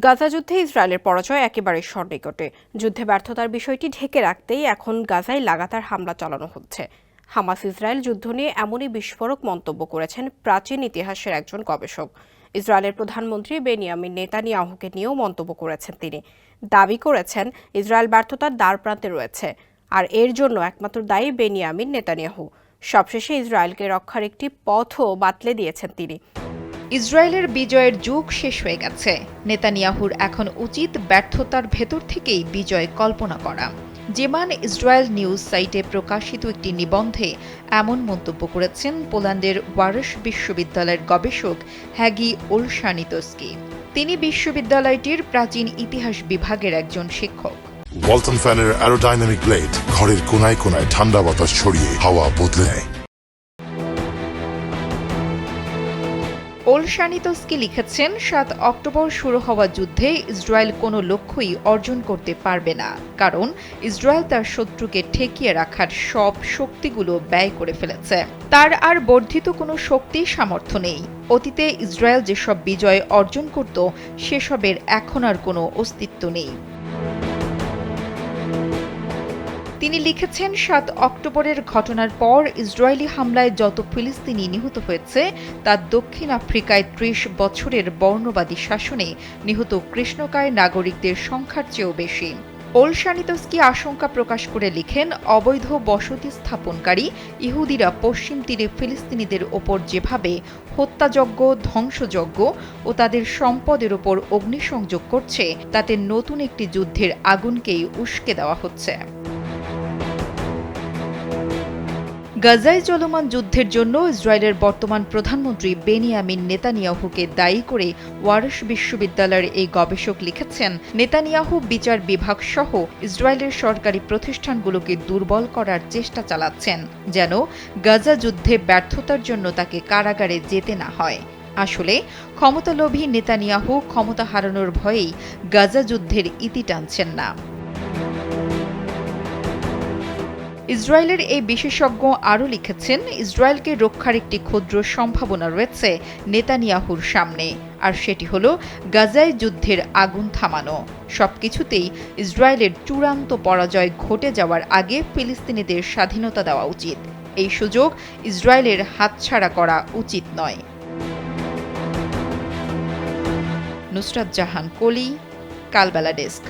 গাজা যুদ্ধে ইসরায়েলের পরাজয় একেবারে সন্নিকটে। যুদ্ধে ব্যর্থতার বিষয়টি ঢেকে রাখতেই এখন গাজায় লাগাতার হামলা চালানো হচ্ছে। হামাস ইসরায়েল যুদ্ধ নিয়ে এমনই বিস্ফোরক মন্তব্য করেছেন প্রাচীন ইতিহাসের একজন গবেষক। ইসরায়েলের প্রধানমন্ত্রী বেনিয়ামিন নেতানিয়াহুকে নিয়েও মন্তব্য করেছেন তিনি। দাবি করেছেন ইসরায়েল ব্যর্থতার দ্বারপ্রান্তে রয়েছে, আর এর জন্য একমাত্র দায়ী বেনিয়ামিন নেতানিয়াহু। সবশেষে ইসরায়েলকে রক্ষার একটি পথও বাতলে দিয়েছেন তিনি। ইসরায়েলের বিজয়ের যুগ শেষ হয়ে গেছে। নেতানিয়াহুর এখন উচিত ব্যর্থতার ভেতর থেকেই বিজয় কল্পনা করা। জেমান ইসরায়েল নিউজ সাইটে প্রকাশিত একটি নিবন্ধে এমন মন্তব্য করেছেন পোল্যান্ডের ওয়ারশ বিশ্ববিদ্যালয়ের গবেষক হ্যাগি ওলশানিতস্কি। তিনি বিশ্ববিদ্যালয়টির প্রাচীন ইতিহাস বিভাগের একজন শিক্ষক। ওয়ালটন ফ্যানের অ্যারোডাইনামিক ব্লেড ঘরের কোনায় কোনায় ঠান্ডা বাতাস ছড়িয়ে হাওয়া বদলে নেয়। ওলশানিতস্কি লিখেছেন, 7 অক্টোবর শুরু হওয়া যুদ্ধে ইসরায়েল কোনো লক্ষ্যই অর্জন করতে পারবে না, কারণ ইসরায়েল তার শত্রুকে ঠেকিয়ে রাখার সব শক্তিগুলো ব্যয় করে ফেলেছে। তার আর বর্ধিত কোনো শক্তি সামর্থ্য নেই। অতীতে ইসরায়েল যেসব বিজয় অর্জন করত সেসবের এখন আর কোনো অস্তিত্ব নেই। তিনি লিখেছেন, 7 অক্টোবরের ঘটনার পর ইসরায়েলি হামলায় যত ফিলিস্তিনি নিহত হয়েছে তা দক্ষিণ আফ্রিকায় 30 বছরের বর্ণবাদী শাসনে নিহত কৃষ্ণকায় নাগরিকদের সংখ্যার চেয়েও বেশি। ওলশানিতস্কি আশঙ্কা প্রকাশ করে লিখেন, অবৈধ বসতি স্থাপনকারী ইহুদিরা পশ্চিম তীরে ফিলিস্তিনিদের ওপর যেভাবে হত্যাযজ্ঞ, ধ্বংসযজ্ঞ ও তাদের সম্পদের ওপর অগ্নিসংযোগ করছে, তাতে নতুন একটি যুদ্ধের আগুনকেই উস্কে দেওয়া হচ্ছে। গাজায় চলমান যুদ্ধের জন্য ইসরায়েলের বর্তমান প্রধানমন্ত্রী বেনিয়ামিন নেতানিয়াহুকে দায়ী করে ওয়ারশ বিশ্ববিদ্যালয়ের এই গবেষক লিখেছেন, নেতানিয়াহু বিচার বিভাগ সহ ইসরায়েলের সরকারি প্রতিষ্ঠানগুলোকে দুর্বল করার চেষ্টা চালাচ্ছেন, যেন গাজা যুদ্ধে ব্যর্থতার জন্য তাকে কারাগারে যেতে না হয়। আসলে ক্ষমতালোভী নেতানিয়াহু ক্ষমতা হারানোর ভয়েই গাজা যুদ্ধের ইতি টানছেন না। ইসরায়েলের এই বিশেষজ্ঞ আরও লিখেছেন, ইসরায়েলকে রক্ষার একটি ক্ষুদ্র সম্ভাবনা রয়েছে নেতানিয়াহুর সামনে, আর সেটি হল গাজায় যুদ্ধের আগুন থামানো। সবকিছুতেই ইসরায়েলের চূড়ান্ত পরাজয় ঘটে যাওয়ার আগে ফিলিস্তিনিদের স্বাধীনতা দেওয়া উচিত। এই সুযোগ ইসরায়েলের হাতছাড়া করা উচিত নয়। নুসরাত জাহান কলি, কালবেলা ডেস্ক।